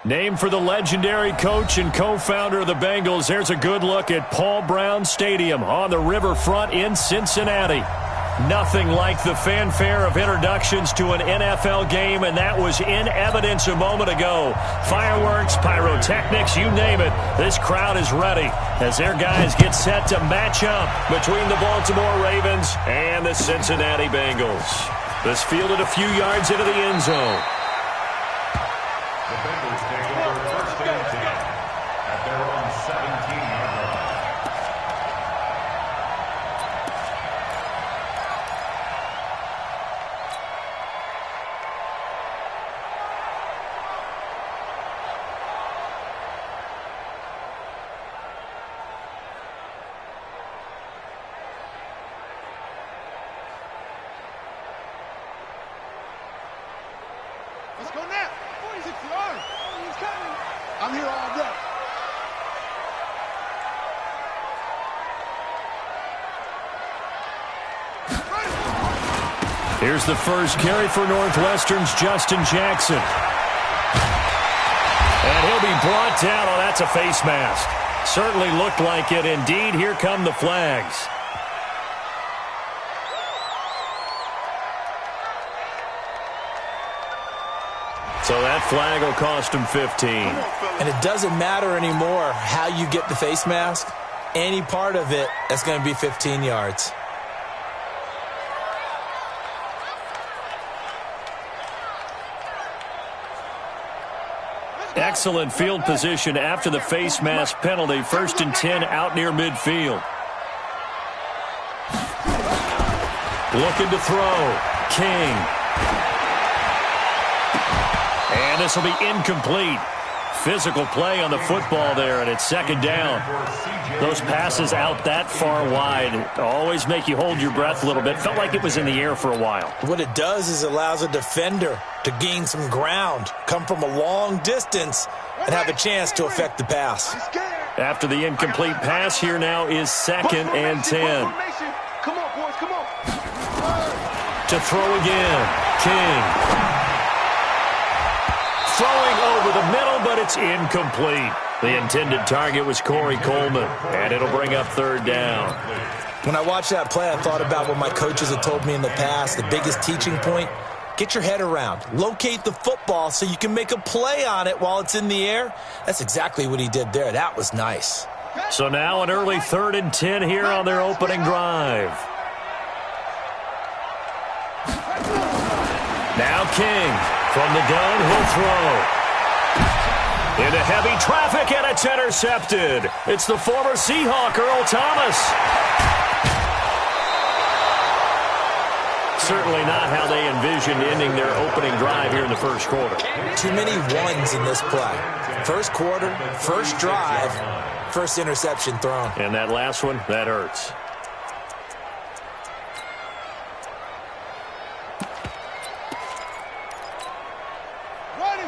Named for the legendary coach and co-founder of the Bengals, there's a good look at Paul Brown Stadium on the riverfront in Cincinnati. Nothing like the fanfare of introductions to an NFL game, and that was in evidence a moment ago. Fireworks, pyrotechnics, you name it. This crowd is ready as their guys get set to match up between the Baltimore Ravens and the Cincinnati Bengals. This fielded a few yards into the end zone. The Bengals take over first and 10 at their own 17-yard line. Let's go now. 46 yards. Oh, he's coming. I'm here all day. Here's the first carry for Northwestern's Justin Jackson. And he'll be brought down. Oh, that's a face mask. Certainly looked like it. Indeed, here come the flags. So that flag will cost him 15. And it doesn't matter anymore how you get the face mask. Any part of it, that's going to be 15 yards. Excellent field position after the face mask penalty. First and 10 out near midfield. Looking to throw. King. And this will be incomplete. Physical play on the football there, and it's second down. Those passes out that far wide always make you hold your breath a little bit. Felt like it was in the air for a while. What it does is it allows a defender to gain some ground, come from a long distance, and have a chance to affect the pass. After the incomplete pass, here now is second and 10. Come on, boys, come on. To throw again. King. Throwing over the middle, but it's incomplete. The intended target was Corey Coleman, and it'll bring up third down. When I watched that play, I thought about what my coaches had told me in the past. The biggest teaching point, get your head around. Locate the football so you can make a play on it while it's in the air. That's exactly what he did there. That was nice. So now an early 3rd and 10 here on their opening drive. Now King. From the gun, he'll throw. Into heavy traffic, and it's intercepted. It's the former Seahawk, Earl Thomas. Certainly not how they envisioned ending their opening drive here in the first quarter. Too many ones in this play. First quarter, first drive, first interception thrown. And that last one, that hurts.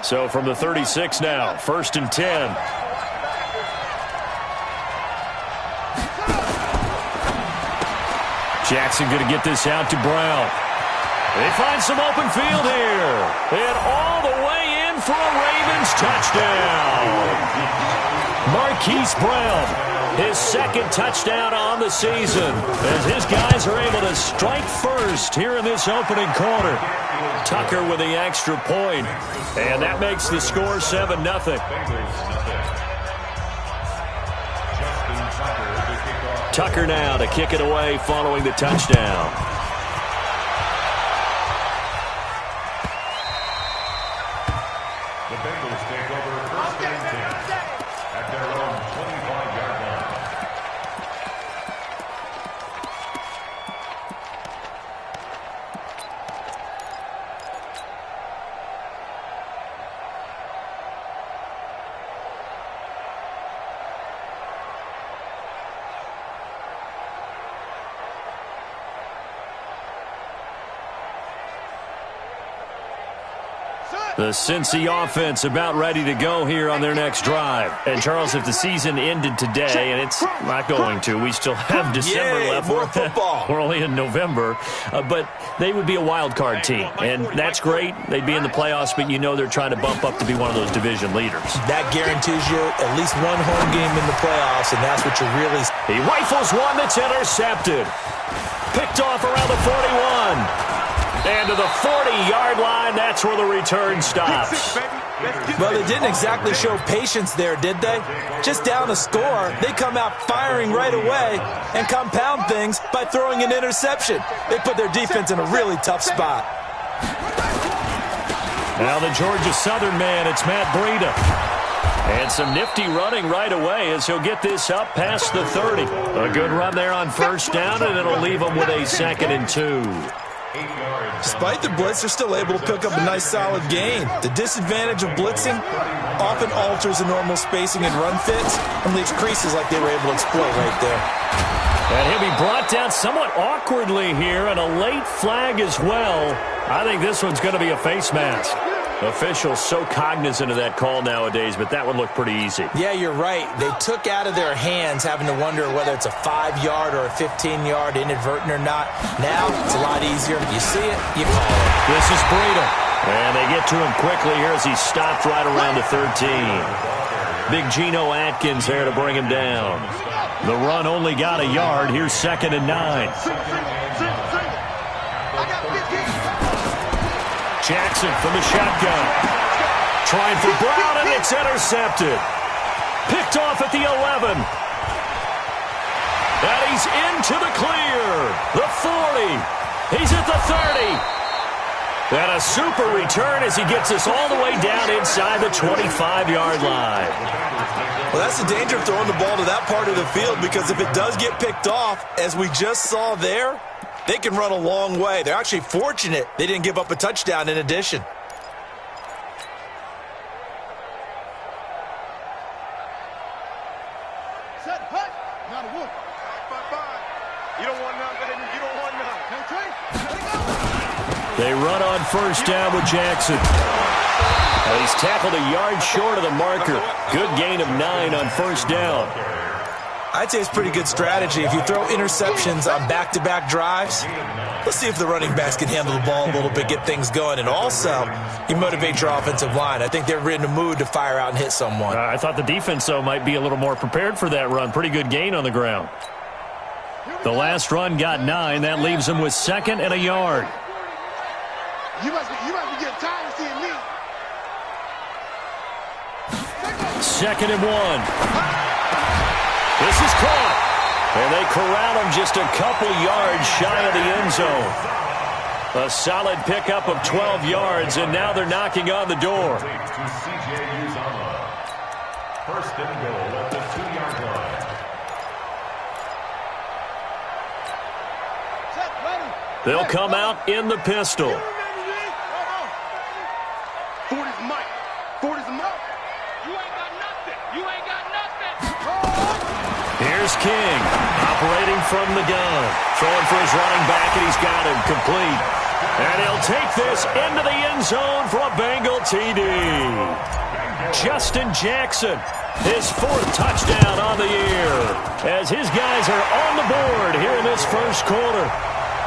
So from the 36 now, 1st and 10. Jackson going to get this out to Brown. They find some open field here. And all the way in for a Ravens touchdown. Marquise Brown, his second touchdown on the season, as his guys are able to strike first here in this opening quarter. Tucker with the extra point, and that makes the score 7-0. Tucker now to kick it away following the touchdown. The Bengals take over first and 10 at their own 25-yard line. The Cincy offense about ready to go here on their next drive. And, Charles, if the season ended today, and it's not going to, we still have December left. More football. We're only in November. But they would be a wild card team. And that's great. They'd be in the playoffs, but you know they're trying to bump up to be one of those division leaders. That guarantees you at least one home game in the playoffs, and that's what you really... He rifles one that's intercepted. Picked off around the 41. And to the 40-yard line, that's where the return stops. Well, they didn't exactly show patience there, did they? Just down a score, they come out firing right away and compound things by throwing an interception. They put their defense in a really tough spot. Now the Georgia Southern man, it's Matt Breida. And some nifty running right away as he'll get this up past the 30. A good run there on first down, and it'll leave them with a 2nd and 2. Despite the blitz, they're still able to pick up a nice solid gain. The disadvantage of blitzing often alters the normal spacing and run fits and leaves creases like they were able to exploit right there. And he'll be brought down somewhat awkwardly here, and a late flag as well. I think this one's going to be a face mask. Officials so cognizant of that call nowadays, but that one looked pretty easy. Yeah, you're right. They took out of their hands having to wonder whether it's a 5-yard or a 15-yard inadvertent or not. Now it's a lot easier. You see it, you call it. This is Breida. And they get to him quickly here as he stopped right around the 13. Big Geno Atkins there to bring him down. The run only got a yard. Here's 2nd and 9. Jackson from the shotgun. Trying for Brown, and it's intercepted. Picked off at the 11. And he's into the clear. The 40. He's at the 30. And a super return as he gets us all the way down inside the 25-yard line. Well, that's the danger of throwing the ball to that part of the field, because if it does get picked off, as we just saw there, they can run a long way. They're actually fortunate they didn't give up a touchdown in addition. Set, hut. Not a wolf. You don't want none, baby. You don't want none. Okay, let it go. They run on first down with Jackson. He's tackled a yard short of the marker. Good gain of 9 on first down. I'd say it's pretty good strategy. If you throw interceptions on back-to-back drives, let's see if the running backs can handle the ball a little bit, get things going. And also, you motivate your offensive line. I think they're in a mood to fire out and hit someone. I thought the defense, though, might be a little more prepared for that run. Pretty good gain on the ground. The last run got 9. That leaves them with 2nd and a yard. You must be getting tired of seeing me. 2nd and 1. This is caught. And they corral him just a couple yards shy of the end zone. A solid pickup of 12 yards, and now they're knocking on the door. First and goal at the 2-yard line. Set, ready. They'll come out in the pistol. 40's Mike. 40's Mike. You ain't got nothing. You ain't got nothing. Here's King, operating from the gun. Throwing for his running back, and he's got him complete. And he'll take this into the end zone for a Bengal TD. Justin Jackson, his 4th touchdown on the year, as his guys are on the board here in this first quarter.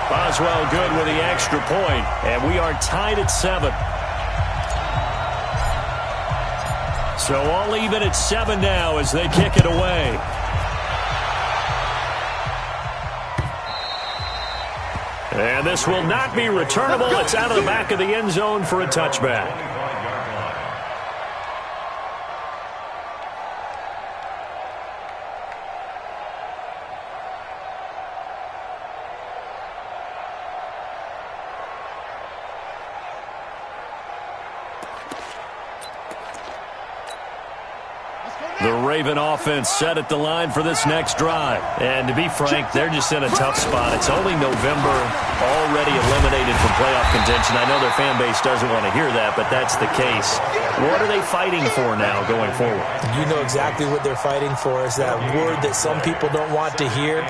Boswell good with the extra point, and we are tied at 7. So all even at 7 now as they kick it away. And this will not be returnable. It's out of the back of the end zone for a touchback. The Raven offense set at the line for this next drive. And to be frank, they're just in a tough spot. It's only November, already eliminated from playoff contention. I know their fan base doesn't want to hear that, but that's the case. What are they fighting for now going forward? You know exactly what they're fighting for. Is that word that some people don't want to hear,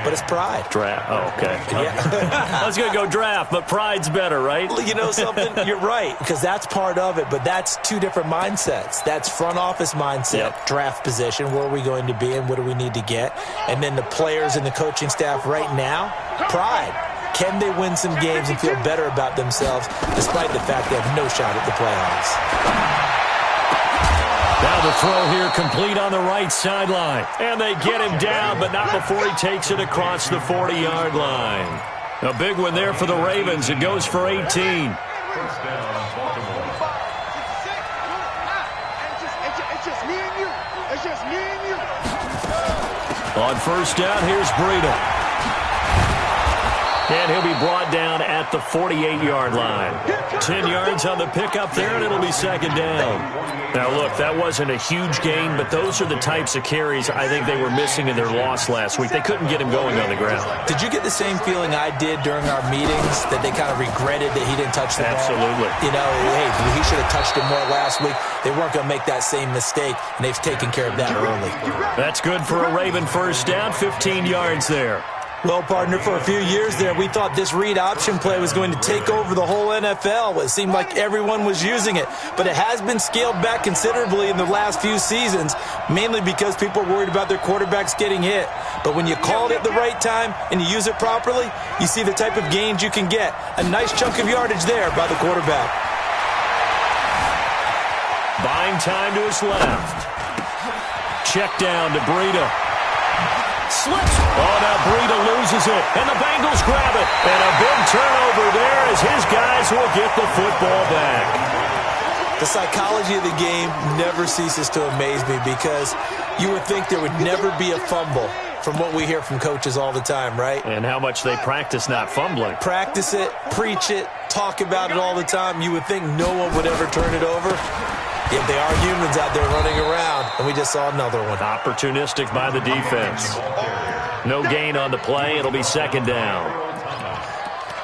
but it's pride. Draft. Oh, okay. Yeah. I was going to go draft, but pride's better, right? Well, you know something? You're right, because that's part of it, but that's two different mindsets. That's front office mindset, draft position, where are we going to be and what do we need to get? And then the players and the coaching staff right now, pride. Can they win some games and feel better about themselves despite the fact they have no shot at the playoffs? Now the throw here complete on the right sideline. And they get him down, but not before he takes it across the 40-yard line. A big one there for the Ravens. It goes for 18. First down, Baltimore. It's just me and you. It's just me and you. On first down, here's Breida. And he'll be brought down at the 48-yard line. 10 yards on the pickup there, and it'll be second down. Now, look, that wasn't a huge gain, but those are the types of carries I think they were missing in their loss last week. They couldn't get him going on the ground. Did you get the same feeling I did during our meetings, that they kind of regretted that he didn't touch the ball? Absolutely. You know, hey, he should have touched it more last week. They weren't going to make that same mistake, and they've taken care of that early. That's good for a Raven first down, 15 yards there. Well, partner, for a few years there, we thought this read option play was going to take over the whole NFL. It seemed like everyone was using it. But it has been scaled back considerably in the last few seasons, mainly because people are worried about their quarterbacks getting hit. But when you call it at the right time and you use it properly, you see the type of gains you can get. A nice chunk of yardage there by the quarterback. Buying time to his left. Check down to Breida. Slips. Oh, now Breida loses it, and the Bengals grab it. And a big turnover there as his guys will get the football back. The psychology of the game never ceases to amaze me, because you would think there would never be a fumble from what we hear from coaches all the time, right? And how much they practice not fumbling. Practice it, preach it, talk about it all the time. You would think no one would ever turn it over. Yet they are humans out there running around, and we just saw another one. Opportunistic by the defense. No gain on the play. It'll be second down.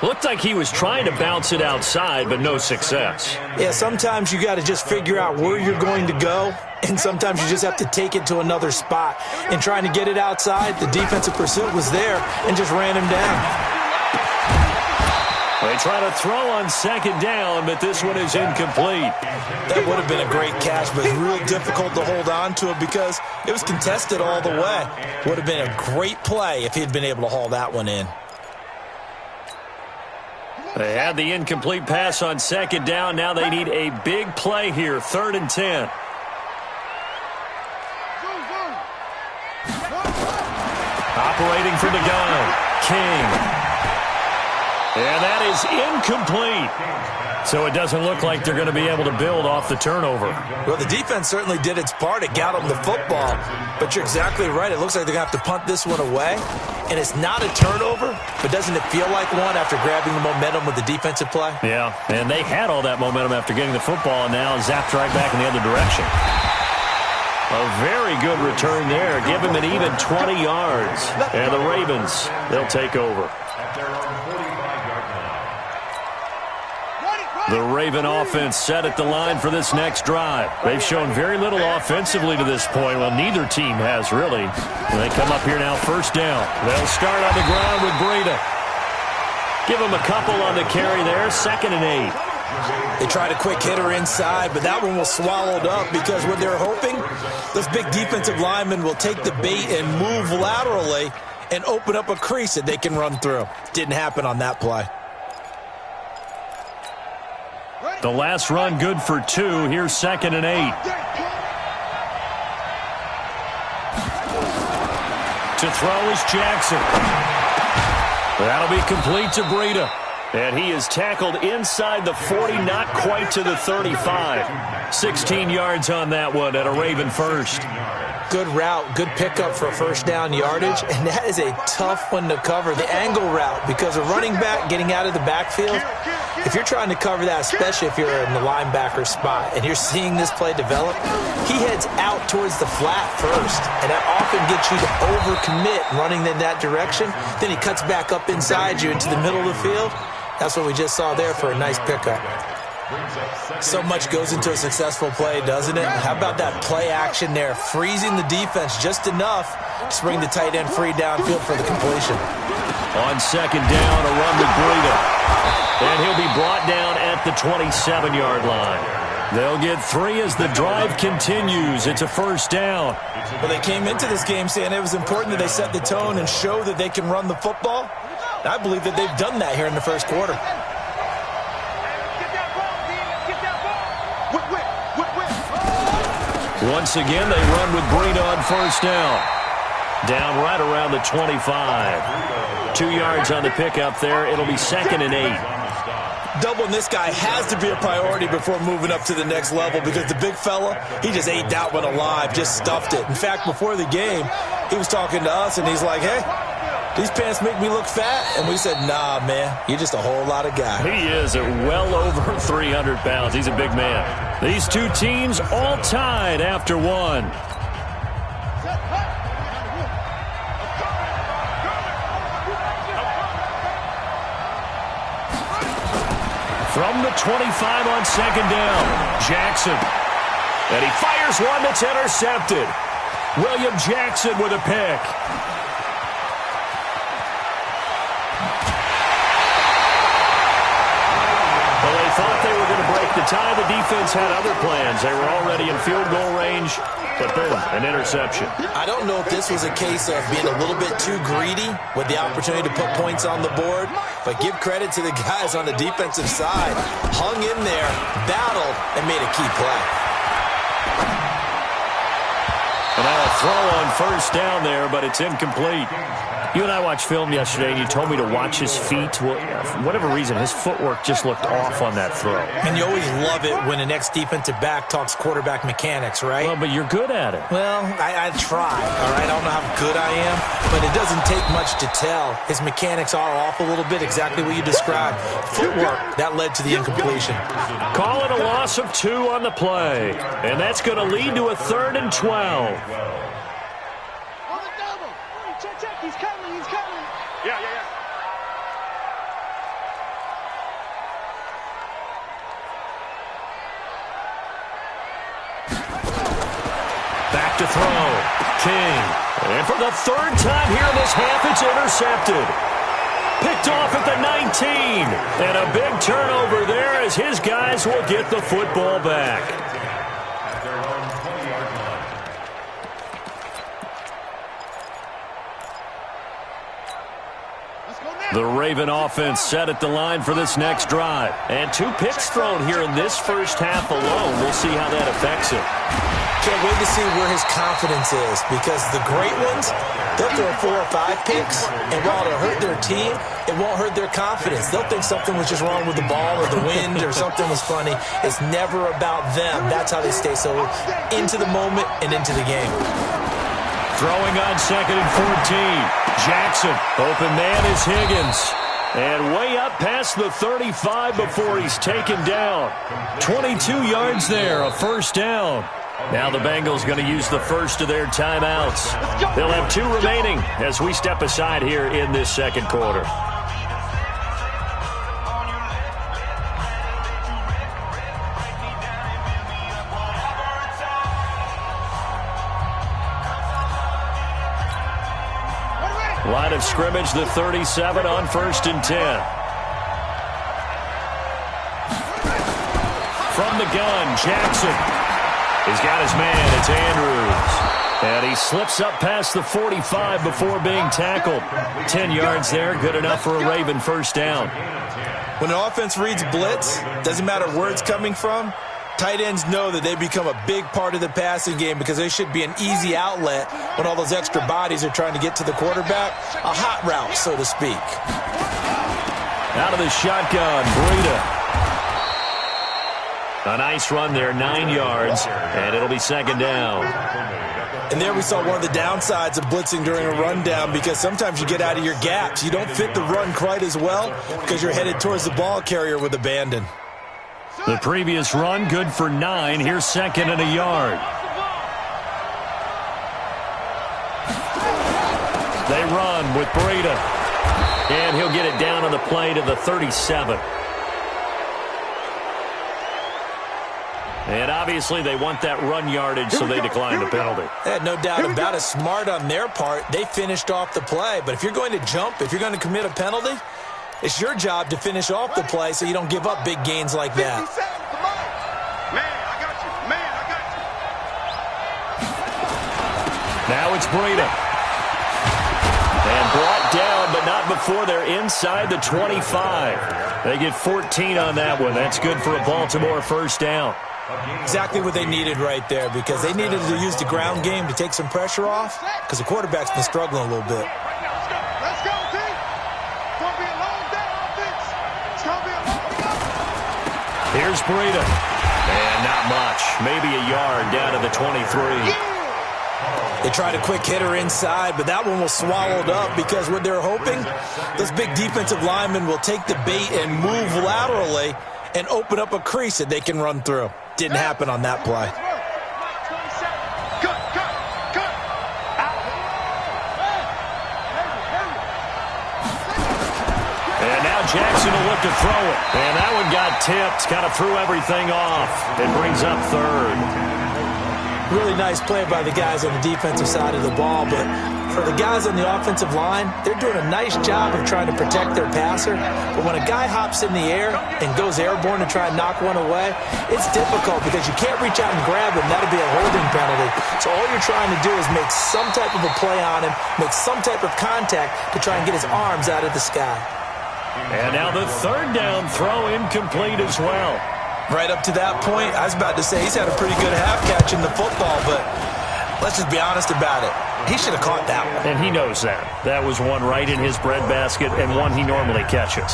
Looked like he was trying to bounce it outside, but no success. Yeah, sometimes you got to just figure out where you're going to go, and sometimes you just have to take it to another spot. And trying to get it outside, the defensive pursuit was there and just ran him down. They try to throw on second down, but this one is incomplete. That would have been a great catch, but it's real difficult to hold on to it because it was contested all the way. Would have been a great play if he'd been able to haul that one in. They had the incomplete pass on second down. Now they need a big play here, 3rd and 10. Operating from the gun, King. And that is incomplete. So it doesn't look like they're going to be able to build off the turnover. Well, the defense certainly did its part. It got them the football. But you're exactly right. It looks like they're going to have to punt this one away. And it's not a turnover, but doesn't it feel like one after grabbing the momentum with the defensive play? Yeah, and they had all that momentum after getting the football, and now zapped right back in the other direction. A very good return there. Give him an even 20 yards. And the Ravens, they'll take over. The Raven offense set at the line for this next drive. They've shown very little offensively to this point. Well, neither team has, really. They come up here now, first down. They'll start on the ground with Breida. Give them a couple on the carry there, 2nd and 8. They tried a quick hitter inside, but that one was swallowed up because what they're hoping, this big defensive lineman will take the bait and move laterally and open up a crease that they can run through. Didn't happen on that play. The last run good for 2. Here's 2nd and 8. To throw is Jackson. That'll be complete to Breida. And he is tackled inside the 40, not quite to the 35. 16 yards on that one at a Raven first. Good route, good pickup for a first down yardage, and that is a tough one to cover, the angle route, because a running back getting out of the backfield, if you're trying to cover that, especially if you're in the linebacker spot and you're seeing this play develop, he heads out towards the flat first, and that often gets you to overcommit running in that direction. Then he cuts back up inside you into the middle of the field. That's what we just saw there for a nice pickup. So much goes into a successful play, doesn't it? How about that play action there, freezing the defense just enough to bring the tight end free downfield for the completion. On second down, a run with Breida. And he'll be brought down at the 27-yard line. They'll get 3 as the drive continues. It's a first down. Well, they came into this game saying it was important that they set the tone and show that they can run the football. I believe that they've done that here in the first quarter. Once again, they run with Breida on first down. Down right around the 25. 2 yards on the pickup there. It'll be 2nd and 8. Doubling this guy has to be a priority before moving up to the next level because the big fella, he just ate that one alive, just stuffed it. In fact, before the game, he was talking to us, and he's like, hey, these pants make me look fat. And we said, nah, man, you're just a whole lot of guy. He is at well over 300 pounds. He's a big man. These two teams all tied after one. From the 25 on second down, Jackson. And he fires one that's intercepted. William Jackson with a pick. Well, they thought they were going to break the tie. The defense had other plans. They were already in field goal range, but boom, an interception. I don't know if this was a case of being a little bit too greedy with the opportunity to put points on the board, but give credit to the guys on the defensive side. Hung in there, battled, and made a key play. And now a throw on first down there, but it's incomplete. You and I watched film yesterday, and you told me to watch his feet. Well, for whatever reason, his footwork just looked off on that throw. And you always love it when an ex-defensive back talks quarterback mechanics, right? Well, but you're good at it. Well, I try, all right? I don't know how good I am, but it doesn't take much to tell. His mechanics are off a little bit, exactly what you described. Footwork, that led to the incompletion. Call it a loss of 2 on the play, and that's going to lead to a 3rd and 12. He's coming, he's coming. Yeah. Back to throw. King. And for the 3rd time here in this half, it's intercepted. Picked off at the 19. And a big turnover there as his guys will get the football back. The Raven offense set at the line for this next drive. And 2 picks thrown here in this first half alone. We'll see how that affects it. Can't wait to see where his confidence is, because the great ones, they'll throw 4 or 5 picks, and while it'll hurt their team, it won't hurt their confidence. They'll think something was just wrong with the ball or the wind or something was funny. It's never about them. That's how they stay so into the moment and into the game. Throwing on 2nd and 14. Jackson. Open man is Higgins. And way up past the 35 before he's taken down. 22 yards there, a first down. Now the Bengals going to use the first of their timeouts. They'll have 2 remaining as we step aside here in this second quarter. Line of scrimmage, the 37 on 1st and 10. From the gun, Jackson. He's got his man, it's Andrews. And he slips up past the 45 before being tackled. 10 yards there, good enough for a Raven first down. When an offense reads blitz, doesn't matter where it's coming from, tight ends know that they become a big part of the passing game because they should be an easy outlet when all those extra bodies are trying to get to the quarterback. A hot route, so to speak. Out of the shotgun, Breida. A nice run there, 9 yards, and it'll be second down. And there we saw one of the downsides of blitzing during a rundown, because sometimes you get out of your gaps. You don't fit the run quite as well because you're headed towards the ball carrier with abandon. The previous run, good for 9. Here's second and a yard. They run with Breida. And he'll get it down on the play to the 37. And obviously they want that run yardage, so they decline the penalty. No doubt about it. Smart on their part. They finished off the play. But if you're going to jump, if you're going to commit a penalty, it's your job to finish off the play so you don't give up big gains like that. Man, I got you. Man, I got you. Now it's Breida. And brought down, but not before they're inside the 25. They get 14 on that one. That's good for a Baltimore first down. Exactly what they needed right there, because they needed to use the ground game to take some pressure off, because the quarterback's been struggling a little bit. Let's go, team. It's going to be a long day on offense. It's going to be a long day. Here's Breida. And not much. Maybe a yard down to the 23. They tried a quick hitter inside, but that one was swallowed up, because what they're hoping, those big defensive linemen will take the bait and move laterally and open up a crease that they can run through. Didn't happen on that play. And now Jackson will look to throw it. And that one got tipped, kind of threw everything off. It brings up third. Really nice play by the guys on the defensive side of the ball, but for the guys on the offensive line, they're doing a nice job of trying to protect their passer. But when a guy hops in the air and goes airborne to try and knock one away, it's difficult because you can't reach out and grab him. That'll be a holding penalty. So all you're trying to do is make some type of a play on him, make some type of contact to try and get his arms out of the sky. And now the third down throw incomplete as well. Right up to that point, I was about to say he's had a pretty good half catching the football, but let's just be honest about it. He should have caught that one. And he knows that. That was one right in his breadbasket and one he normally catches.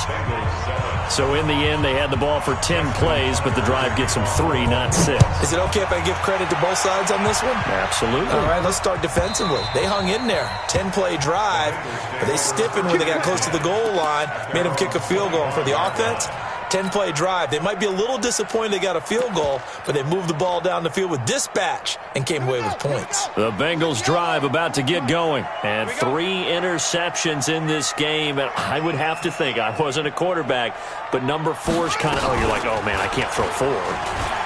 So in the end, they had the ball for 10 plays, but the drive gets them 3, not 6. Is it okay if I give credit to both sides on this one? Absolutely. All right, let's start defensively. They hung in there. 10-play drive, but they stiffened when they got close to the goal line, made them kick a field goal. For the offense, 10-play drive. They might be a little disappointed they got a field goal, but they moved the ball down the field with dispatch and came away with points. The Bengals drive about to get going. And 3 interceptions in this game. And I would have to think, I wasn't a quarterback, but number 4 is kind of, you're like, oh, man, I can't throw 4.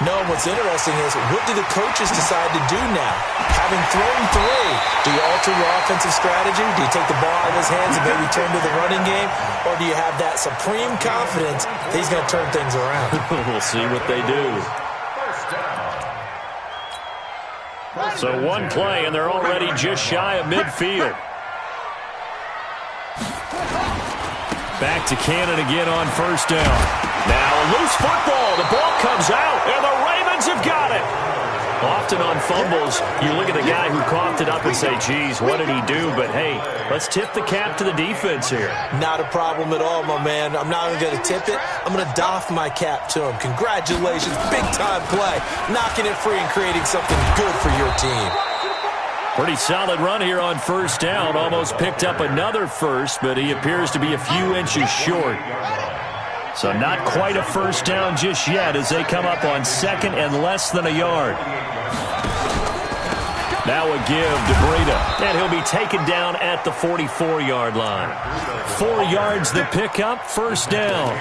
No, what's interesting is, what do the coaches decide to do now? Having thrown 3, do you alter your offensive strategy? Do you take the ball out of his hands and maybe turn to the running game? Or do you have that supreme confidence that he's going to turn things around? We'll see what they do. So one play, and they're already just shy of midfield. Back to Cannon again on first down. Now a loose football. The ball comes out, and the Ravens have got it. Often on fumbles, you look at the guy who coughed it up and say, geez, what did he do? But, hey, let's tip the cap to the defense here. Not a problem at all, my man. I'm not even going to tip it. I'm going to doff my cap to him. Congratulations. Big-time play. Knocking it free and creating something good for your team. Pretty solid run here on first down. Almost picked up another first, but he appears to be a few inches short. So not quite a first down just yet as they come up on second and less than a yard. Now a give to Breida, and he'll be taken down at the 44-yard line. 4 yards the pickup, first down.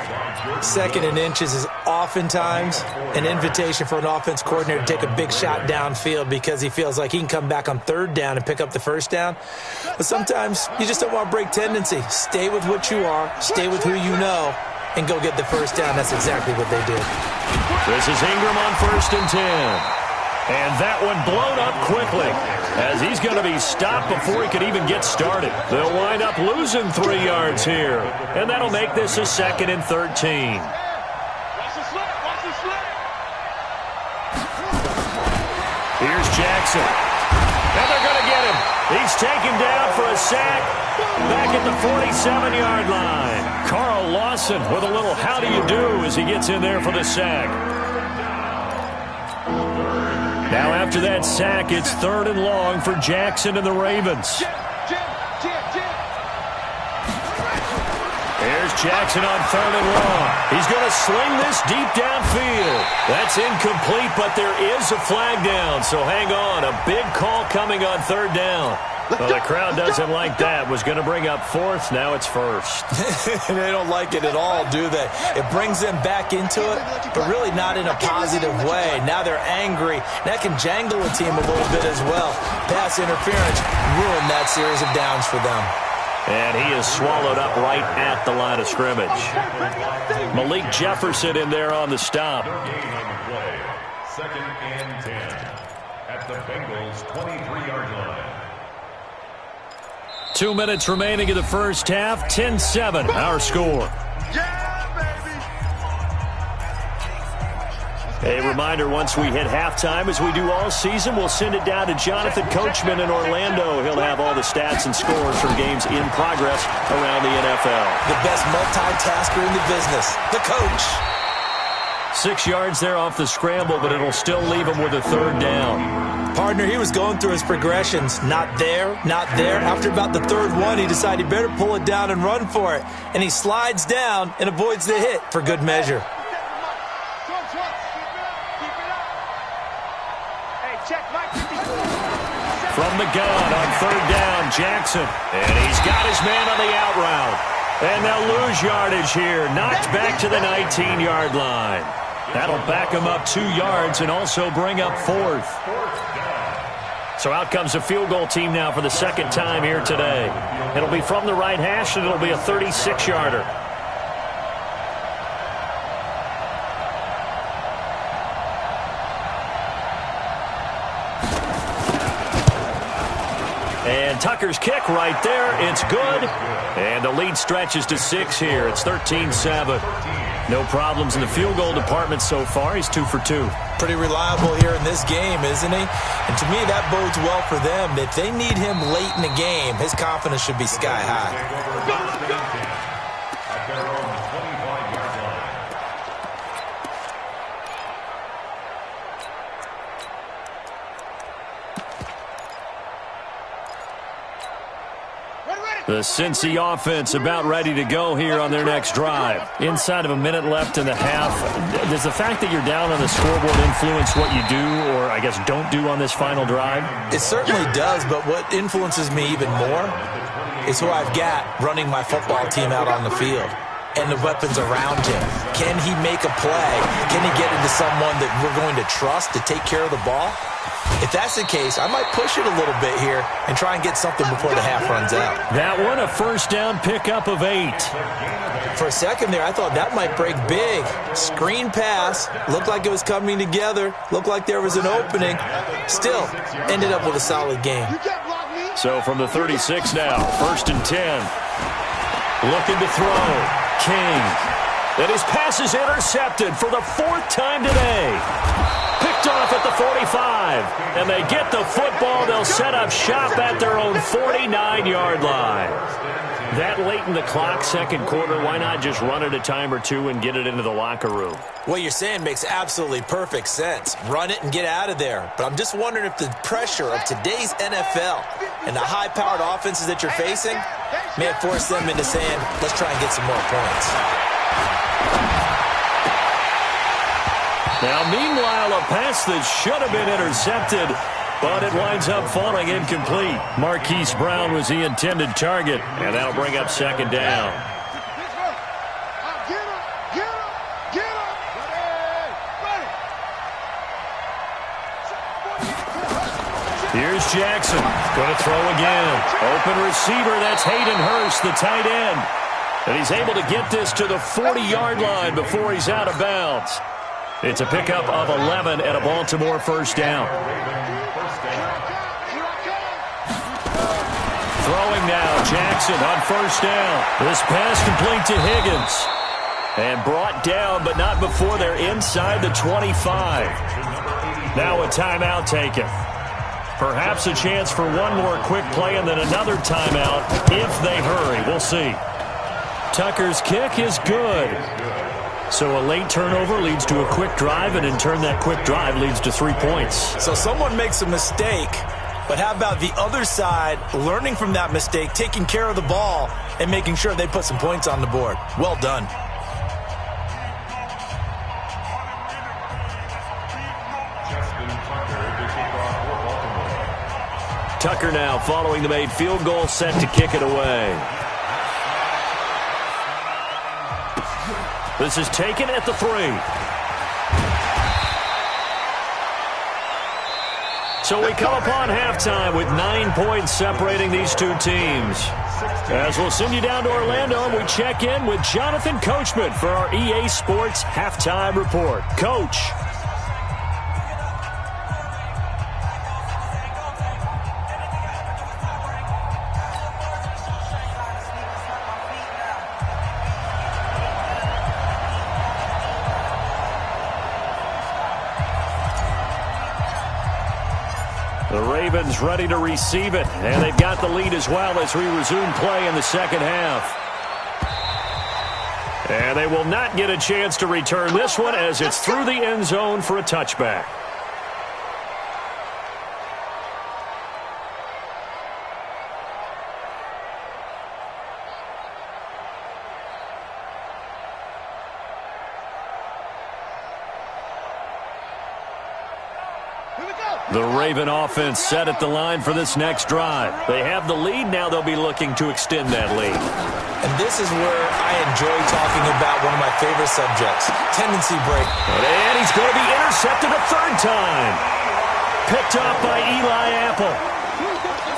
Second and inches is oftentimes an invitation for an offense coordinator to take a big shot downfield because he feels like he can come back on third down and pick up the first down. But sometimes you just don't want to break tendency. Stay with what you are, stay with who you know, and go get the first down. That's exactly what they did. This is Ingram on first and 10. And that one blown up quickly as he's going to be stopped before he could even get started. They'll wind up losing 3 yards here. And that'll make this a second and 13. Watch the slip. Watch the slip. Here's Jackson. And they're going to get him. He's taken down for a sack back at the 47-yard line. Carl Lawson with a little how do you do as he gets in there for the sack. Now after that sack, it's 3rd and long for Jackson and the Ravens. Here's Jackson on 3rd and long. He's going to sling this deep downfield. That's incomplete, but there is a flag down, so hang on. A big call coming on 3rd down. Well, the crowd doesn't like that. Was going to bring up 4th. Now it's 1st. They don't like it at all, do they? It brings them back into it, but really not in a positive way. Now they're angry. That can jangle a team a little bit as well. Pass interference ruined that series of downs for them. And he is swallowed up right at the line of scrimmage. Malik Jefferson in there on the stop. Gain on the play. 2nd and 10 at the Bengals' 23-yard line. 2 minutes remaining in the first half. 10-7, our score. A reminder, once we hit halftime, as we do all season, we'll send it down to Jonathan Coachman in Orlando. He'll have all the stats and scores from games in progress around the NFL. The best multitasker in the business, the coach. 6 yards there off the scramble, but it'll still leave him with a 3rd down. Partner, he was going through his progressions. Not there, not there. After about the 3rd one, he decided he better pull it down and run for it. And he slides down and avoids the hit for good measure. From the gun on 3rd down, Jackson. And he's got his man on the out route. And they'll lose yardage here. Knocked back to the 19-yard line. That'll back him up 2 yards and also bring up 4th. So out comes the field goal team now for the 2nd time here today. It'll be from the right hash, and it'll be a 36-yarder. And Tucker's kick right there. It's good. And the lead stretches to 6 here. It's 13-7. No problems in the field goal department so far. He's 2 for 2. Pretty reliable here in this game, isn't he? And to me, that bodes well for them. If they need him late in the game, his confidence should be sky high. At their own 25-yard line. The Cincy offense about ready to go here on their next drive. Inside of a minute left in the half. Does the fact that you're down on the scoreboard influence what you do, or I guess don't do on this final drive? It certainly does, but what influences me even more is who I've got running my football team out on the field and the weapons around him. Can he make a play? Can he get into someone that we're going to trust to take care of the ball? If that's the case, I might push it a little bit here and try and get something before the half runs out. That one, a 1st down pickup of 8. For a second there, I thought that might break big. Screen pass, looked like it was coming together, looked like there was an opening. Still, ended up with a solid game. So from the 36 now, 1st and 10. Looking to throw. King. And his pass is intercepted for the 4th time today. Picked off at the 45. And they get the football. They'll set up shop at their own 49-yard line. That late in the clock, 2nd quarter, why not just run it a time or two and get it into the locker room? What you're saying makes absolutely perfect sense. Run it and get out of there. But I'm just wondering if the pressure of today's NFL and the high-powered offenses that you're facing may have forced them into saying, let's try and get some more points. Now, meanwhile, a pass that should have been intercepted, but it winds up falling incomplete. Marquise Brown was the intended target, and that'll bring up 2nd down. Here's Jackson. Going to throw again. Open receiver, that's Hayden Hurst, the tight end. And he's able to get this to the 40-yard line before he's out of bounds. It's a pickup of 11 and a Baltimore 1st down. Throwing now, Jackson on 1st down. This pass complete to Higgins. And brought down, but not before they're inside the 25. Now a timeout taken. Perhaps a chance for one more quick play and then another timeout if they hurry. We'll see. Tucker's kick is good. So a late turnover leads to a quick drive, and in turn that quick drive leads to 3 points. So someone makes a mistake, but how about the other side learning from that mistake, taking care of the ball, and making sure they put some points on the board? Well done. Tucker now following the made field goal, set to kick it away. This is taken at the 3. So we come upon halftime with 9 points separating these two teams. As we'll send you down to Orlando, and we check in with Jonathan Coachman for our EA Sports Halftime Report. Coach. The Ravens ready to receive it, and they've got the lead as well as we resume play in the second half. And they will not get a chance to return this one as it's through the end zone for a touchback. The Raven offense set at the line for this next drive. They have the lead. Now they'll be looking to extend that lead. And this is where I enjoy talking about one of my favorite subjects, tendency break. And he's going to be intercepted a third time. Picked up by Eli Apple.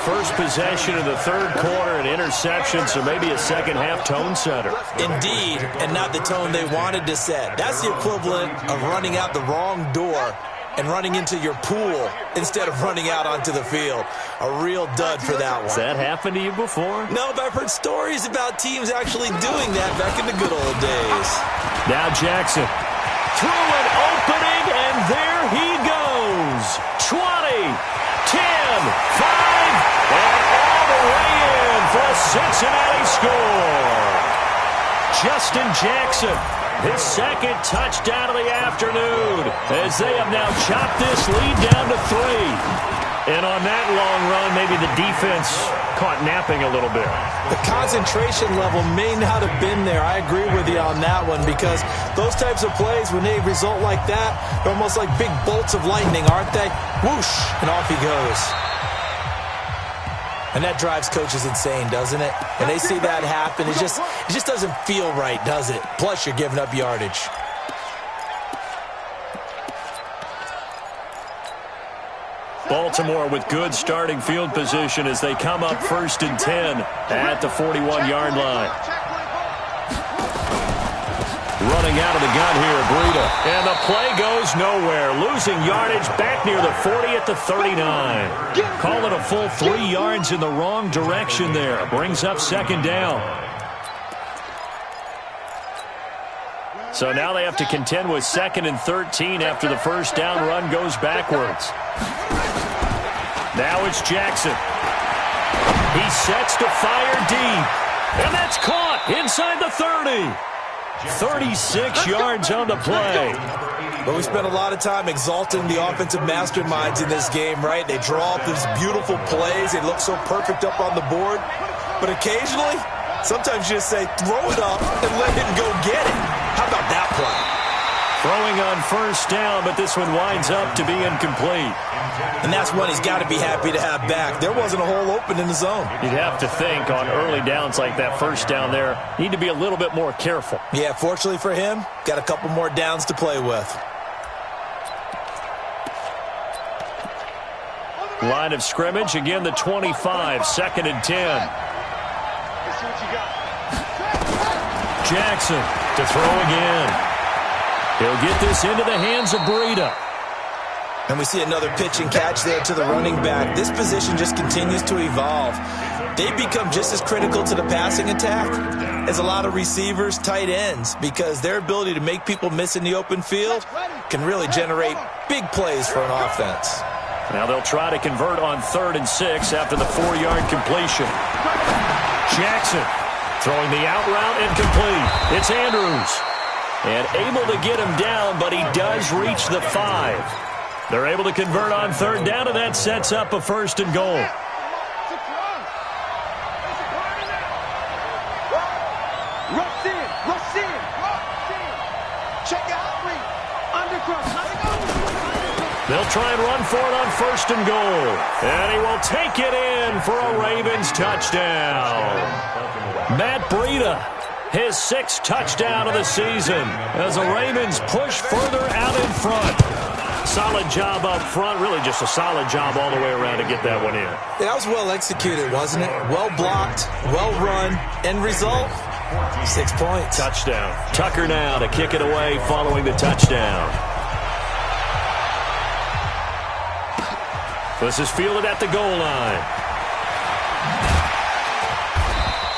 First possession of the third quarter, an interception, so maybe a second-half tone setter. Indeed, and not the tone they wanted to set. That's the equivalent of running out the wrong door and running into your pool instead of running out onto the field. A real dud for that one. Has that happened to you before? No, but I've heard stories about teams actually doing that back in the good old days. Now Jackson through an opening, and there he goes. 20, 10, 5, and all the way in for a Cincinnati score. Justin Jackson, his second touchdown of the afternoon, as they have now chopped this lead down to 3. And on that long run, maybe the defense caught napping a little bit. The concentration level may not have been there. I agree with you on that one, because those types of plays, when they result like that, they're almost like big bolts of lightning, aren't they? Whoosh, and off he goes. And that drives coaches insane, doesn't it? When they see that happen, it just doesn't feel right, does it? Plus, you're giving up yardage. Baltimore with good starting field position as they come up 1st and 10 at the 41-yard line. Running out of the gun here, Breida. And the play goes nowhere. Losing yardage back near the 40 at the 39. Call it a full 3 yards in the wrong direction there. Brings up second down. So now they have to contend with 2nd and 13 after the first down run goes backwards. Now it's Jackson. He sets to fire deep. And that's caught inside the 30. 36 yards on the play. But we spent a lot of time exalting the offensive masterminds in this game, right? They draw up these beautiful plays. They look so perfect up on the board. But occasionally, sometimes you just say, throw it up and let him go get it. How about that play? Throwing on first down, but this one winds up to be incomplete. And that's one he's got to be happy to have back. There wasn't a hole open in the zone. You'd have to think on early downs like that first down there, need to be a little bit more careful. Yeah, fortunately for him, got a couple more downs to play with. Line of scrimmage, again the 25, 2nd and 10. Jackson to throw again. He'll get this into the hands of Breida. And we see another pitch and catch there to the running back. This position just continues to evolve. They become just as critical to the passing attack as a lot of receivers, tight ends, because their ability to make people miss in the open field can really generate big plays for an offense. Now they'll try to convert on 3rd and 6 after the 4-yard completion. Jackson throwing the out route incomplete. It's Andrews. And able to get him down, but he does reach the 5. They're able to convert on third down, and that sets up a 1st and goal. They'll try and run for it on 1st and goal. And he will take it in for a Ravens touchdown. Matt Breida, his 6th touchdown of the season as the Ravens push further out in front. Solid job up front, really just a solid job all the way around to get that one in. That was well executed, wasn't it? Well blocked, well run. End result, 6 points. Touchdown. Tucker now to kick it away following the touchdown. This is fielded at the goal line.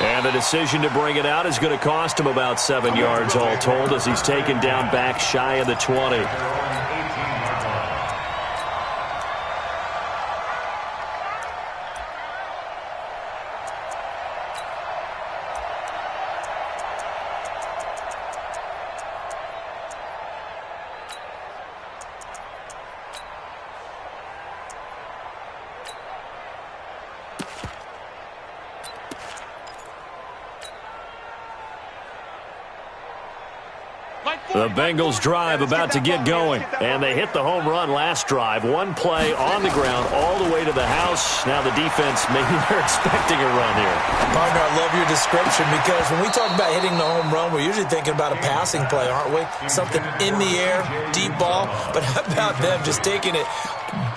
And the decision to bring it out is going to cost him about 7 yards all told as he's taken down back shy of the 20. The Bengals drive about to get going, and they hit the home run last drive. One play on the ground all the way to the house. Now the defense, maybe they're expecting a run here. Partner, I love your description because when we talk about hitting the home run, we're usually thinking about a passing play, aren't we? Something in the air, deep ball. But how about them just taking it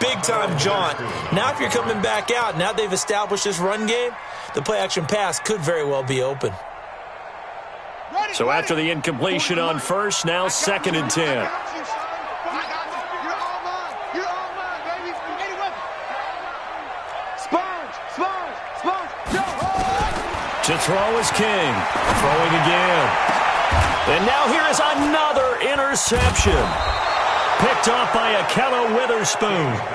big-time jaunt? Now if you're coming back out, now they've established this run game, the play-action pass could very well be open. So after the incompletion on 1st, now 2nd and 10. To throw is King. Throwing again. And now here is another interception. Picked off by Ahkello Witherspoon.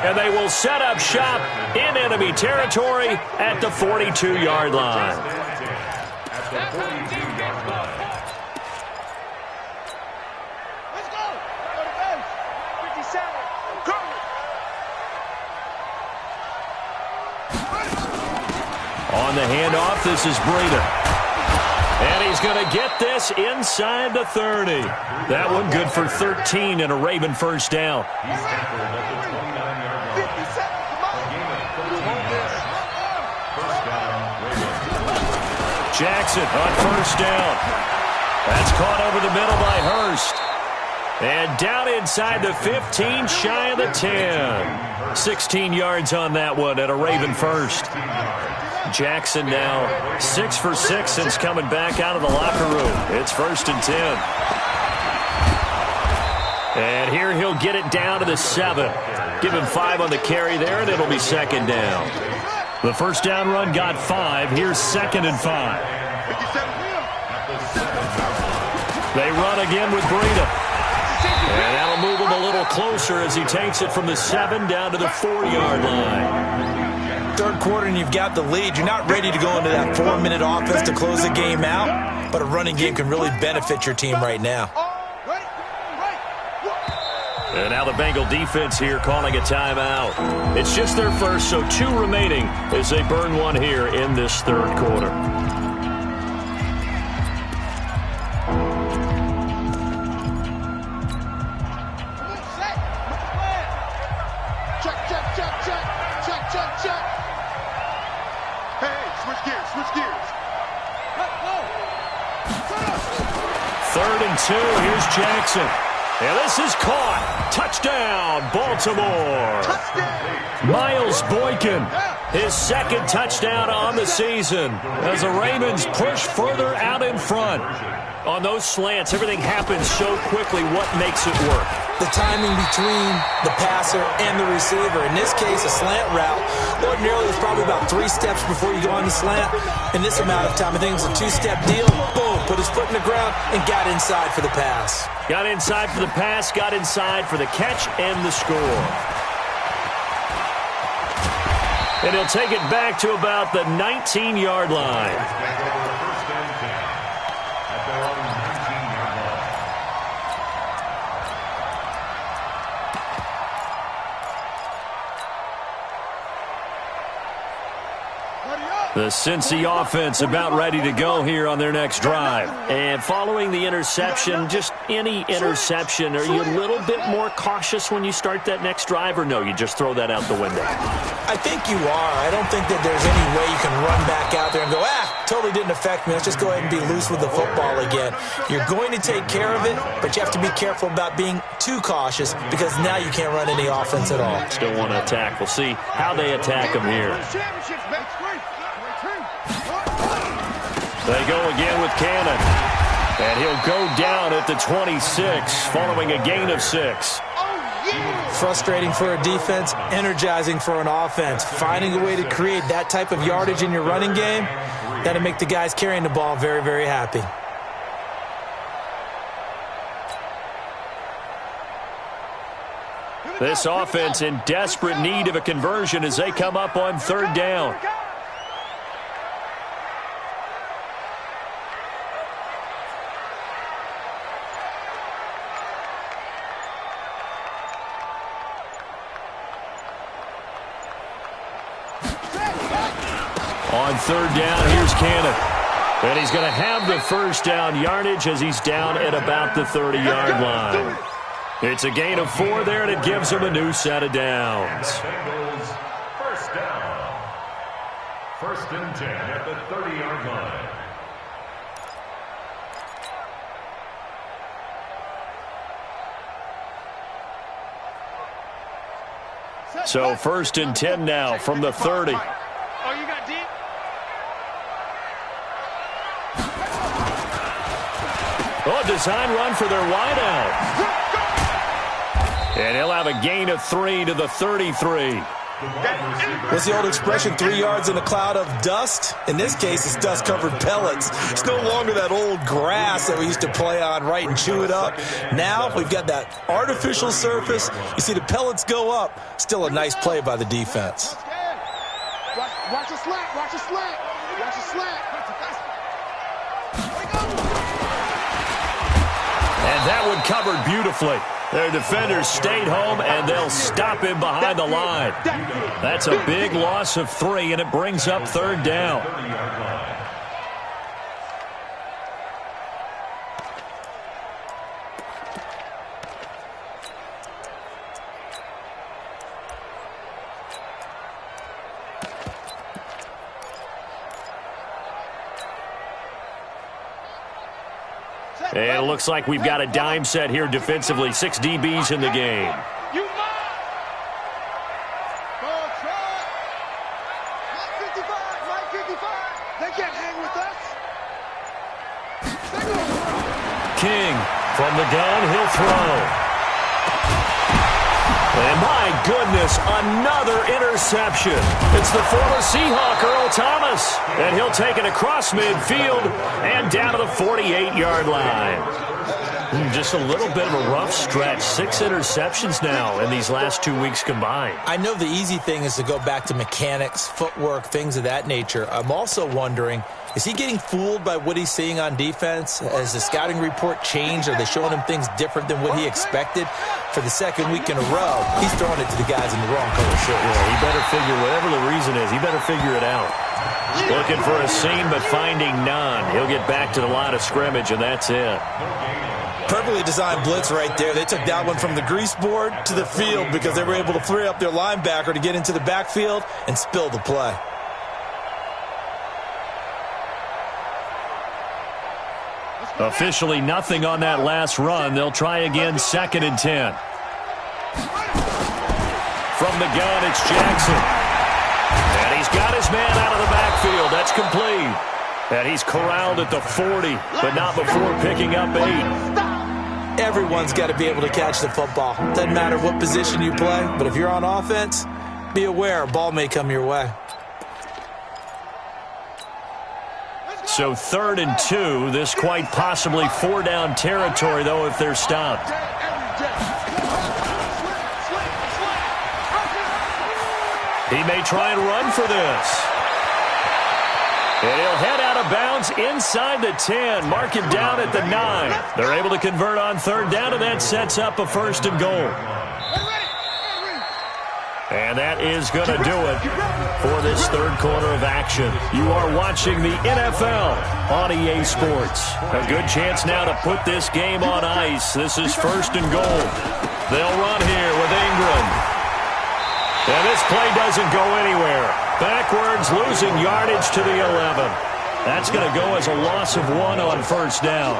And they will set up shop in enemy territory at the 42-yard line. On the handoff, this is Breida. And he's going to get this inside the 30. That one good for 13 and a Raven 1st down. Jackson on 1st down. That's caught over the middle by Hurst. And down inside the 15, shy of the 10. 16 yards on that one and a Raven 1st. Jackson now 6 for 6 since coming back out of the locker room. It's 1st and 10. And here he'll get it down to the 7. Give him 5 on the carry there, and it'll be 2nd down. The 1st down run got 5. Here's 2nd and 5. They run again with Breida. And that'll move him a little closer as he takes it from the 7 down to the 4-yard line. Third quarter and you've got the lead. You're not ready to go into that 4-minute offense to close the game out, but a running game can really benefit your team right now. And now the Bengal defense here calling a timeout. It's just their first, so 2 remaining as they burn one here in this 3rd quarter. Third and 2, here's Jackson. And this is caught. Touchdown, Baltimore. Miles Boykin, his 2nd touchdown on the season as the Ravens push further out in front. On those slants, everything happens so quickly. What makes it work? The timing between the passer and the receiver. In this case, a slant route. Ordinarily, it's probably about 3 steps before you go on the slant. In this amount of time, I think it's a 2-step deal. Boom, put his foot in the ground and got inside for the pass. Got inside for the pass, got inside for the catch and the score. And he'll take it back to about the 19-yard line. The Cincy offense about ready to go here on their next drive. And following the interception, just any interception, are you a little bit more cautious when you start that next drive, or no, you just throw that out the window? I think you are. I don't think that there's any way you can run back out there and go, totally didn't affect me. Let's just go ahead and be loose with the football again. You're going to take care of it, but you have to be careful about being too cautious because now you can't run any offense at all. Still want to attack. We'll see how they attack them here. They go again with Cannon. And he'll go down at the 26 following a gain of 6. Frustrating for a defense, energizing for an offense. Finding a way to create that type of yardage in your running game, that'll make the guys carrying the ball very, very happy. This offense in desperate need of a conversion as they come up on 3rd down. On 3rd down, here's Cannon. And he's going to have the first down yardage as he's down at about the 30-yard line. It's a gain of 4 there, and it gives him a new set of downs. First down. 1st and 10 at the 30-yard line. So 1st and 10 now from the 30. Design run for their wideout. And he'll have a gain of 3 to the 33. What's the old expression, 3 yards in a cloud of dust? In this case, it's dust-covered pellets. It's no longer that old grass that we used to play on, right, and chew it up. Now we've got that artificial surface. You see the pellets go up. Still a nice play by the defense. Watch the slant. Watch the slant. Watch the slant. And that one covered beautifully. Their defenders stayed home, and they'll stop him behind the line. That's a big loss of 3, and it brings up 3rd down. And it looks like we've got a dime set here defensively. 6 DBs in the game. King from the gun, he'll throw. And my goodness, another interception. It's the former Seahawk, Earl Thomas. And he'll take it across midfield and down to the 48-yard line. Just a little bit of a rough stretch. 6 interceptions now in these last 2 weeks combined. I know the easy thing is to go back to mechanics, footwork, things of that nature. I'm also wondering, is he getting fooled by what he's seeing on defense? Has the scouting report changed? Are they showing him things different than what he expected? For the 2nd week in a row, he's throwing it to the guys in the wrong color shirt. Yeah, he better figure, whatever the reason is, he better figure it out. Looking for a seam, but finding none. He'll get back to the line of scrimmage, and that's it. Perfectly designed blitz right there. They took that one from the grease board to the field because they were able to free up their linebacker to get into the backfield and spill the play. Officially nothing on that last run. They'll try again, 2nd and 10. From the gun, it's Jackson. And he's got his man out of the backfield. That's complete. And he's corralled at the 40, but not before picking up 8. Everyone's got to be able to catch the football. Doesn't matter what position you play, but if you're on offense, be aware a ball may come your way. So 3rd and 2, this quite possibly 4-down territory, though, if they're stopped. He may try and run for this. And he'll head out of bounds inside the 10. Mark him down at the 9. They're able to convert on 3rd down, and that sets up a 1st and goal. And that is going to do it for this third quarter of action. You are watching the NFL on EA Sports. A good chance now to put this game on ice. This is 1st and goal. They'll run here with Ingram. And this play doesn't go anywhere. Backwards, losing yardage to the 11. That's going to go as a loss of 1 on 1st down.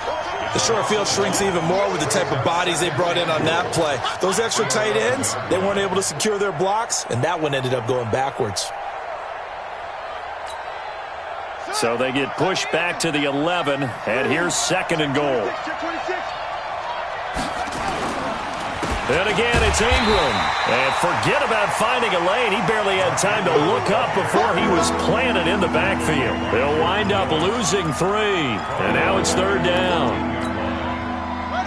The short field shrinks even more with the type of bodies they brought in on that play. Those extra tight ends, they weren't able to secure their blocks, and that one ended up going backwards. So they get pushed back to the 11, and here's 2nd and goal. And again, it's Ingram. And forget about finding a lane. He barely had time to look up before he was planted in the backfield. They'll wind up losing 3. And now it's 3rd down.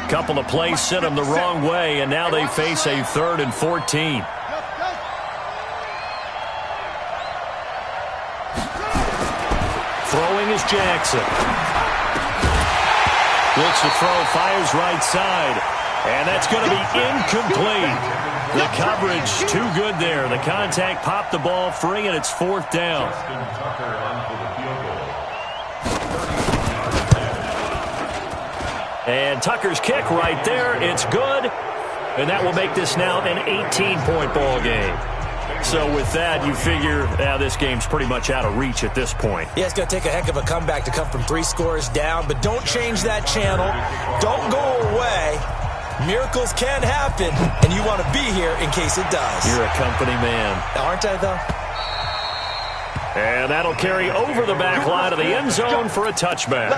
Couple of plays sent them the wrong way, and now they face a 3rd and 14. Throwing is Jackson. Looks to throw, fires right side. And that's going to be incomplete. The coverage too good there. The contact popped the ball free, and it's 4th down. And Tucker's kick right there. It's good. And that will make this now an 18-point ball game. So with that, you figure this game's pretty much out of reach at this point. Yeah, it's going to take a heck of a comeback to come from 3 scores down. But don't change that channel. Don't go away. Miracles can happen, and you want to be here in case it does. You're a company man. Aren't I, though? And that'll carry over the back line of the end zone for a touchback.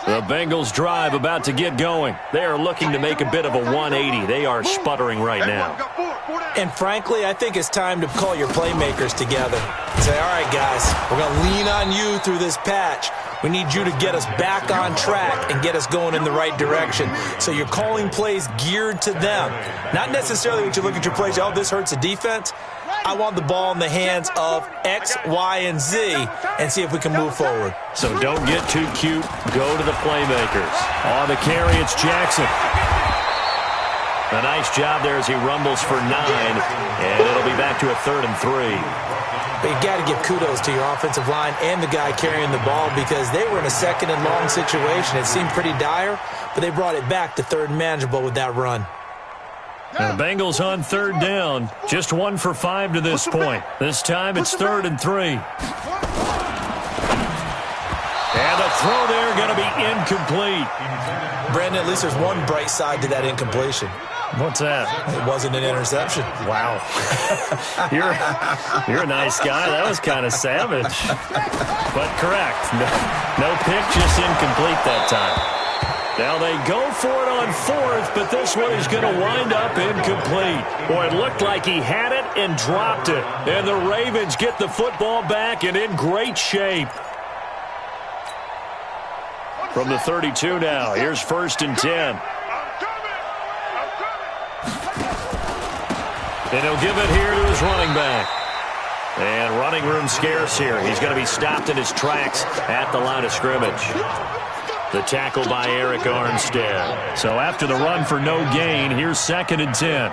The Bengals drive about to get going. They are looking to make a bit of a 180. They are sputtering right now. And frankly, I think it's time to call your playmakers together. Say, all right, guys, we're going to lean on you through this patch. We need you to get us back on track and get us going in the right direction. So you're calling plays geared to them. Not necessarily when you look at your plays, oh, this hurts the defense. I want the ball in the hands of X, Y, and Z and see if we can move forward. So don't get too cute. Go to the playmakers. On the carry, it's Jackson. A nice job there as he rumbles for 9, and it'll be back to a 3rd and 3. But you got to give kudos to your offensive line and the guy carrying the ball because they were in a 2nd and long situation. It seemed pretty dire, but they brought it back to 3rd and manageable with that run. And the Bengals on 3rd down. Just 1 for 5 to this point. This time it's 3rd and 3. And the throw there going to be incomplete. Brandon, at least there's one bright side to that incompletion. What's that? It wasn't an interception. Wow. You're a nice guy. That was kind of savage. But correct. No pick, just incomplete that time. Now they go for it on 4th, but this one is going to wind up incomplete. Boy, it looked like he had it and dropped it. And the Ravens get the football back and in great shape. From the 32 now, here's 1st and 10. And he'll give it here to his running back. And running room scarce here. He's going to be stopped in his tracks at the line of scrimmage. The tackle by Eric Armstead. So after the run for no gain, here's 2nd and 10.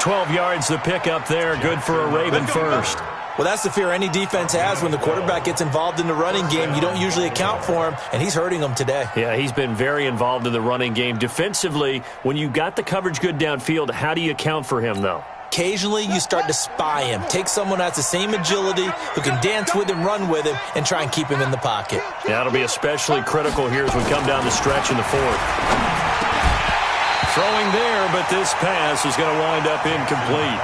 $12 yards the pickup there. Good for a Raven first. Well, that's the fear any defense has when the quarterback gets involved in the running game. You don't usually account for him, and he's hurting them today. Yeah, he's been very involved in the running game. Defensively, when you got the coverage good downfield, how do you account for him, though? Occasionally, you start to spy him. Take someone that's the same agility, who can dance with him, run with him, and try and keep him in the pocket. Yeah, that'll be especially critical here as we come down the stretch in the 4th. Throwing there, but this pass is going to wind up incomplete.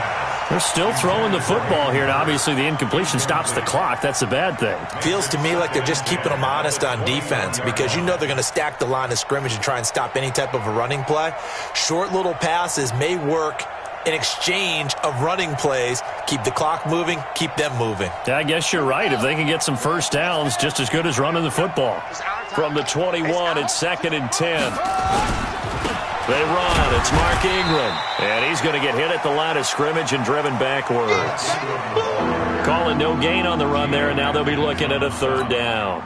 They're still throwing the football here, and obviously the incompletion stops the clock. That's a bad thing. Feels to me like they're just keeping them honest on defense because you know they're going to stack the line of scrimmage and try and stop any type of a running play. Short little passes may work in exchange of running plays. Keep the clock moving, keep them moving. Yeah, I guess you're right. If they can get some first downs, just as good as running the football. From the 21, it's 2nd and 10. They run. It's Mark Ingram. And he's going to get hit at the line of scrimmage and driven backwards. Calling no gain on the run there, and now they'll be looking at a third down.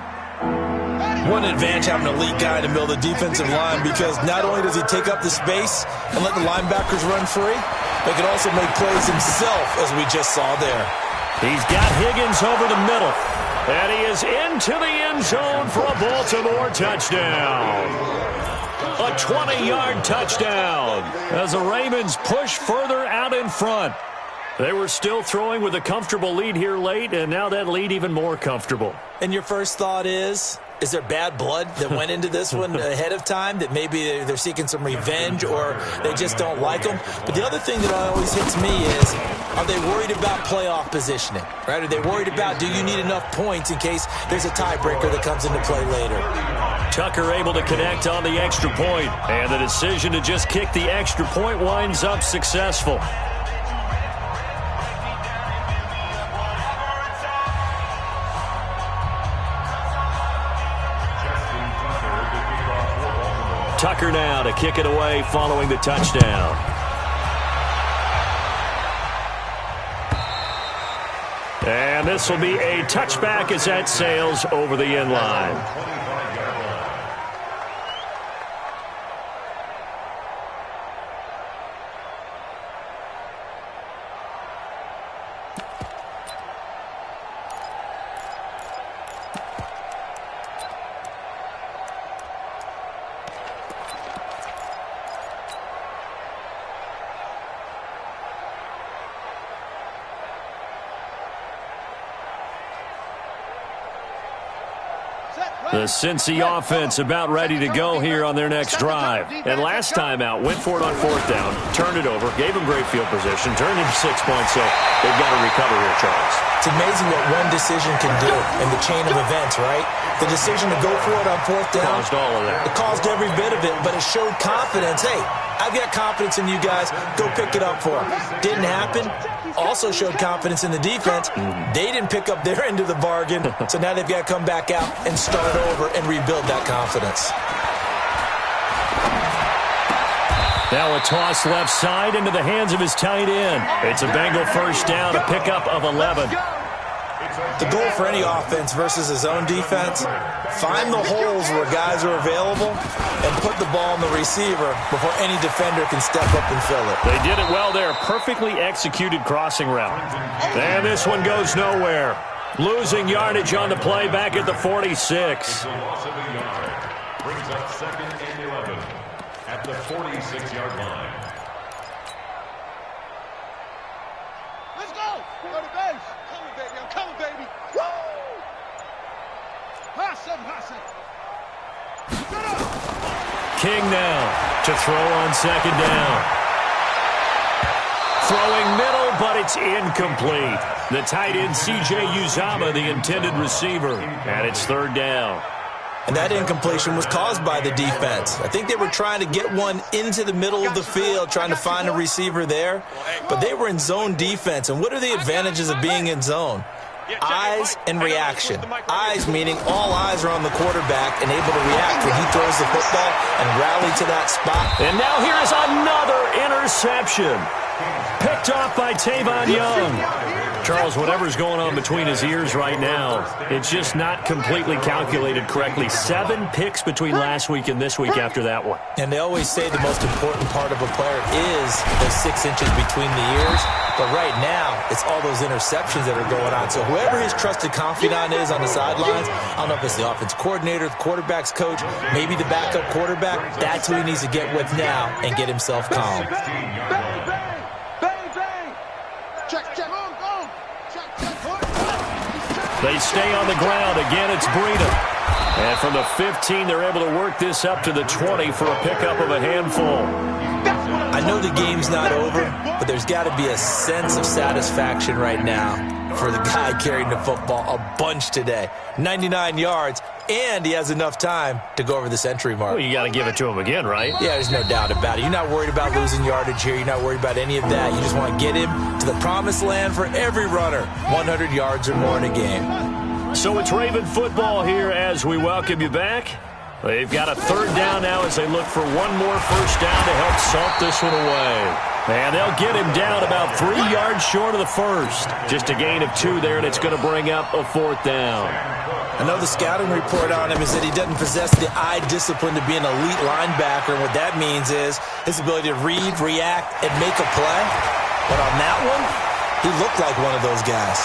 One advantage having an elite guy in the middle of the defensive line, because not only does he take up the space and let the linebackers run free, but he can also make plays himself, as we just saw there. He's got Higgins over the middle, and he is into the end zone for a Baltimore touchdown. A 20-yard touchdown as the Ravens push further out in front. They were still throwing with a comfortable lead here late, and now that lead even more comfortable. And your first thought is there bad blood that went into this one ahead of time, that maybe they're seeking some revenge or they just don't like them? But the other thing that always hits me is, are they worried about playoff positioning? Right? Are they worried about, do you need enough points in case there's a tiebreaker that comes into play later? Tucker able to connect on the extra point, and the decision to just kick the extra point winds up successful. Tucker now to kick it away following the touchdown. And this will be a touchback as that sails over the end line. The Cincy offense about ready to go here on their next drive. And last time out, went for it on fourth down, turned it over, gave them great field position, turned into 6 points, so they've got to recover here, Charles. It's amazing what one decision can do in the chain of events, right? The decision to go for it on fourth down. Caused all of that. It caused every bit of it, but it showed confidence. Hey, I've got confidence in you guys. Go pick it up for them. Didn't happen. Also showed confidence in the defense. They didn't pick up their end of the bargain, so now they've got to come back out and start over and rebuild that confidence. Now a toss left side into the hands of his tight end. It's a Bengal first down, a pickup of 11. The goal for any offense versus his own defense, find the holes where guys are available and put the ball in the receiver before any defender can step up and fill it. They did it well there. Perfectly executed crossing route. And this one goes nowhere. Losing yardage on the play back at the 46. Loss of a yard. Brings up 2nd and 11 at the 46-yard line. Let's go! Go to base! Coming, baby. I'm coming, baby. Woo! Hot 7, hot 7. Get up! King now to throw on second down. Throwing middle, but it's incomplete. The tight end, C.J. Uzomah, the intended receiver. And it's third down. And that incompletion was caused by the defense. I think they were trying to get one into the middle of the field, trying to find a receiver there. But they were in zone defense. And what are the advantages of being in zone? Eyes and reaction. Eyes meaning all eyes are on the quarterback and able to react when he throws the football and rally to that spot. And now here is another interception. Picked off by Tavon Young. Charles, whatever's going on between his ears right now, it's just not completely calculated correctly. 7 picks between last week and this week after that one. And they always say the most important part of a player is those 6 inches between the ears. But right now, it's all those interceptions that are going on. So whoever his trusted confidant is on the sidelines, I don't know if it's the offense coordinator, the quarterback's coach, maybe the backup quarterback, that's who he needs to get with now and get himself calm. They stay on the ground. Again, it's Breida. And from the 15, they're able to work this up to the 20 for a pickup of a handful. I know the game's not over, but there's got to be a sense of satisfaction right now for the guy carrying the football a bunch today. 99 yards, and he has enough time to go over the century mark. Well, you got to give it to him again, right? Yeah, there's no doubt about it. You're not worried about losing yardage here. You're not worried about any of that. You just want to get him to the promised land for every runner, 100 yards or more in a game. So it's Raven football here as we welcome you back. They've got a third down now as they look for one more first down to help salt this one away. And they'll get him down about 3 yards short of the first. Just a gain of 2 there, and it's going to bring up a fourth down. I know the scouting report on him is that he doesn't possess the eye discipline to be an elite linebacker, and what that means is his ability to read, react, and make a play. But on that one, he looked like one of those guys.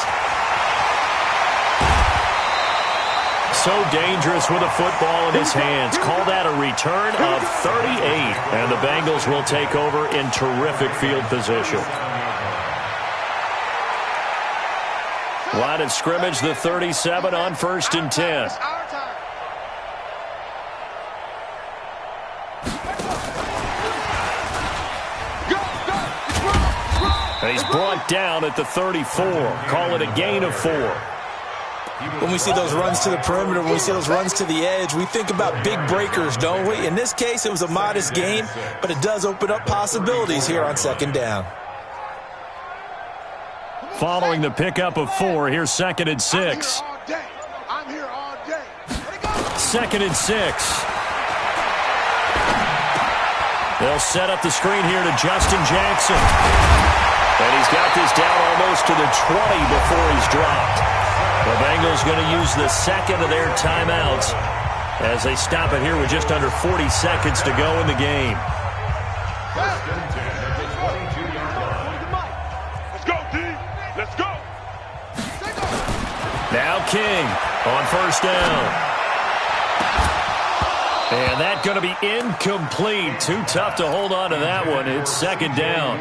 So dangerous with a football in his hands. Call that a return of 38. And the Bengals will take over in terrific field position. Line of scrimmage, the 37 on 1st and 10. And he's brought down at the 34. Call it a gain of 4. When we see those runs to the perimeter, when we see those runs to the edge, we think about big breakers, don't we? In this case, it was a modest gain, but it does open up possibilities here on 2nd down. Following the pickup of 4, here's 2nd and 6. I'm here all day. 2nd and 6. They'll set up the screen here to Justin Jackson. And he's got this down almost to the 20 before he's dropped. The Bengals going to use the second of their timeouts as they stop it here with just under 40 seconds to go in the game. First and 10 at the 22-yard line. Let's go, D. Let's go. Now King on first down. And that's going to be incomplete. Too tough to hold on to that one. It's 2nd down.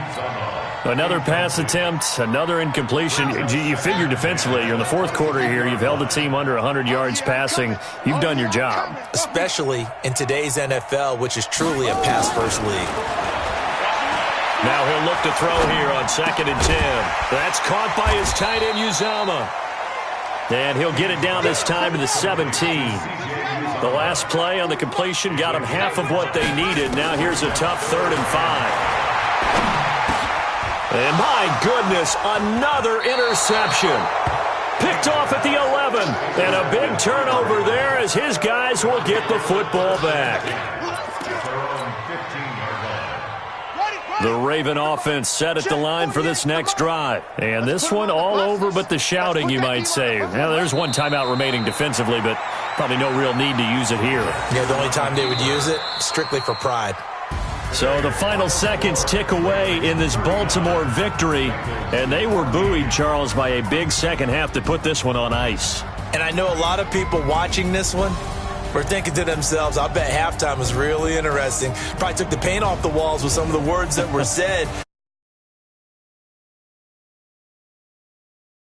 Another pass attempt, another incompletion. You figure defensively, you're in the 4th quarter here. You've held the team under 100 yards passing. You've done your job. Especially in today's NFL, which is truly a pass-first league. Now he'll look to throw here on 2nd and 10. That's caught by his tight end, Uzomah. And he'll get it down this time to the 17. The last play on the completion got him half of what they needed. Now here's a tough 3rd and 5. And my goodness, another interception. Picked off at the 11. And a big turnover there as his guys will get the football back. The Raven offense set at the line for this next drive. And this one all over but the shouting, you might say. Now, there's one timeout remaining defensively, but probably no real need to use it here. Yeah, the only time they would use it, strictly for pride. So the final seconds tick away in this Baltimore victory. And they were buoyed, Charles, by a big second half to put this one on ice. And I know a lot of people watching this one were thinking to themselves, I bet halftime was really interesting. Probably took the paint off the walls with some of the words that were said.